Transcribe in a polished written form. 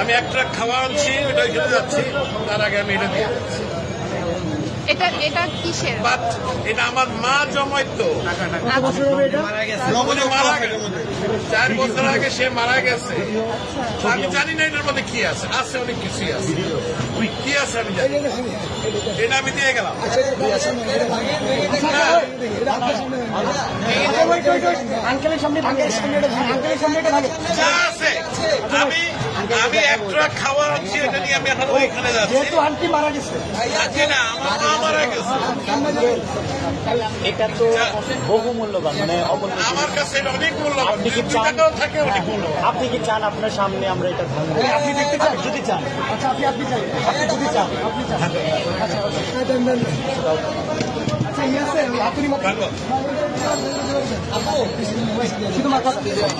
আমি একটা খাওয়া আনছি, ওটা খেতে যাচ্ছি, তার আগে আমি এটা দিয়ে এটা কিসের? বাট এটা আমার মা জমাইতো, মারা গেছে 4 বছর আগে, সে মারা গেছে। তো আমি জানি না এটার মধ্যে কি আছে, আছে অনেক কিছুই আছে, কি আছে আমি জানি। এটা আমি দিয়ে গেলাম। যা আছে আমি একটা খাওয়া আনছি, এটা নিয়ে আমি এখন ওইখানে যাচ্ছি। আন্টি মারা গেছে, না, আমার মা মারা গেছে। এটা তো বহুমূল্যবান, মানে আমার কাছে এটা অনেক মূল্যবান। আপনি কি 2 চান? টাকাও থাকে অনেক মূল্যবান। আপনি কি চান আপনার সামনে আমরা এটা ভাঙবো? আপনি দেখতে চান? যদি চান, আচ্ছা আপনি চান, আপনি যদি চান, আপনি চান, আচ্ছা আচ্ছা, ইয়ে আছে আপনি ভালো। শুধু মাথা